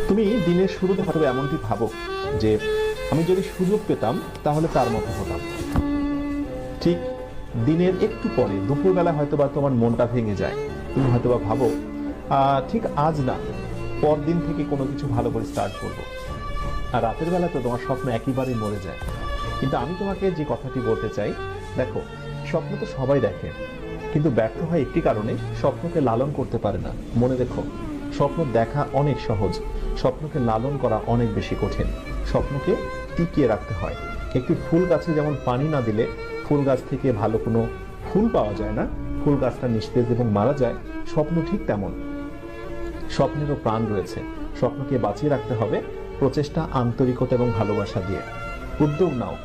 তুমি দিনের শুরুতে হয়তো এমনটি ভাবো যে আমি যদি সুযোগ পেতাম তাহলে তার মতো হতাম। ঠিক দিনের একটু পরে দুপুরবেলা হয়তোবা তোমার মনটা ভেঙে যায়। তুমি হয়তোবা ভাবো ঠিক আজ না, পরদিন থেকে কোনো কিছু ভালো করে স্টার্ট করবো। আর রাতের বেলা তো তোমার স্বপ্ন একেবারেই মরে যায়। কিন্তু আমি তোমাকে যে কথাটি বলতে চাই, দেখো, স্বপ্ন তো সবাই দেখে, কিন্তু ব্যর্থ হয় একটি কারণে, স্বপ্নকে লালন করতে পারে না। মনে রেখো, স্বপ্ন দেখা অনেক সহজ, স্বপ্নকে লালন করা অনেক বেশি কঠিন। স্বপ্নকে টিকিয়ে রাখতে হয়। একটি ফুল গাছে যেমন পানি না দিলে ফুল গাছ থেকে ভালো কোনো ফুল পাওয়া যায় না, ফুল গাছটা নিস্তেজ এবং মারা যায়, স্বপ্ন ঠিক তেমন। স্বপ্নেরও প্রাণ রয়েছে। স্বপ্নকে বাঁচিয়ে রাখতে হবে প্রচেষ্টা, আন্তরিকতা এবং ভালোবাসা দিয়ে। উদ্যোগ নাও,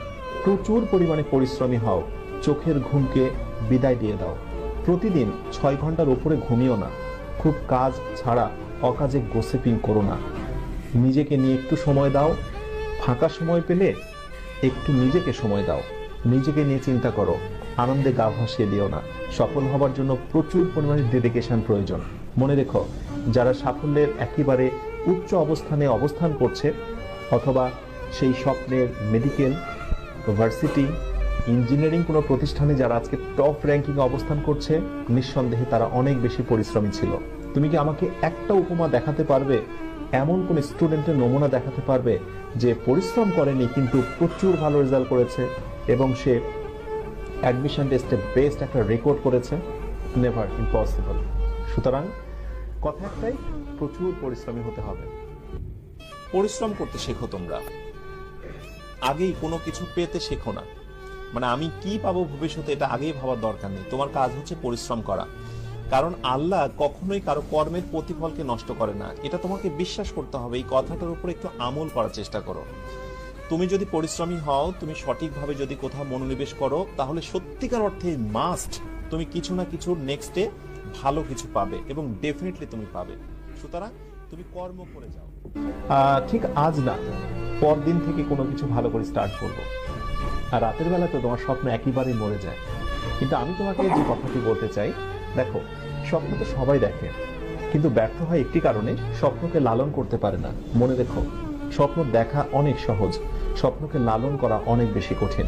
প্রচুর পরিমাণে পরিশ্রমী হও, চোখের ঘুমকে বিদায় দিয়ে দাও। প্রতিদিন 6 ঘন্টার উপরে ঘুমিও না। খুব কাজ ছাড়া অকাজে গোসিপিং করো না। নিজেকে নিয়ে একটু সময় দাও। ফাঁকা সময় পেলে একটু নিজেকে সময় দাও। নিজেকে নিয়ে চিন্তা করো, আনন্দে গা ভাসিয়ে দিও না। সফল হবার জন্য প্রচুর পরিমাণে ডেডিকেশন প্রয়োজন। মনে রেখো, যারা সাফল্যের একেবারে উচ্চ অবস্থানে অবস্থান করছে, অথবা সেই স্বপ্নের মেডিকেল, ভার্সিটি, ইঞ্জিনিয়ারিং কোনো প্রতিষ্ঠানে যারা আজকে টপ র্যাঙ্কিং অবস্থান করছে, নিঃসন্দেহে তারা অনেক বেশি পরিশ্রমী ছিল। তুমি কি আমাকে একটা উপমা দেখাতে পারবে, এমন কোন স্টুডেন্টের নমুনা দেখাতে পারবে যে পরিশ্রম করেনি কিন্তু প্রচুর ভালো রেজাল্ট করেছে এবং সে অ্যাডমিশন টেস্টে বেস্ট একটা রেকর্ড করেছে? Never, impossible. সুতরাং কথা একটাই, প্রচুর পরিশ্রমী হতে হবে। পরিশ্রম করতে শেখো তোমরা, আগেই কোনো কিছু পেতে শেখো না। মানে আমি কি পাবো ভবিষ্যতে এটা আগেই ভাবার দরকার নেই। তোমার কাজ হচ্ছে পরিশ্রম করা, কারণ আল্লাহ কখনোই কারো কর্মের প্রতিফলকে নষ্ট করে না। এটা তোমাকে বিশ্বাস করতে হবে। এই কথাটার উপর একটু আমল করার চেষ্টা করো। তুমি যদি পরিশ্রমী হও, তুমি সঠিকভাবে যদি কোথাও মনোনিবেশ করো, তাহলে সত্যিকার অর্থে মাস্ট তুমি কিছু না কিছু নেক্সটে ভালো কিছু পাবে এবং ডেফিনেটলি তুমি পাবে। সুতরাং তুমি কর্ম করে যাও। ঠিক আজ না, পরদিন থেকে কোনো কিছু ভালো করে স্টার্ট করবো। আর রাতের বেলা তো তোমার স্বপ্ন একেবারেই মরে যায়। কিন্তু আমি তোমাকে যে কথাটি বলতে চাই, দেখো, স্বপ্ন তো সবাই দেখে, কিন্তু ব্যর্থ হয় একটি কারণে, স্বপ্নকে লালন করতে পারে না। মনে রেখো, স্বপ্ন দেখা অনেক সহজ, স্বপ্নকে লালন করা অনেক বেশি কঠিন।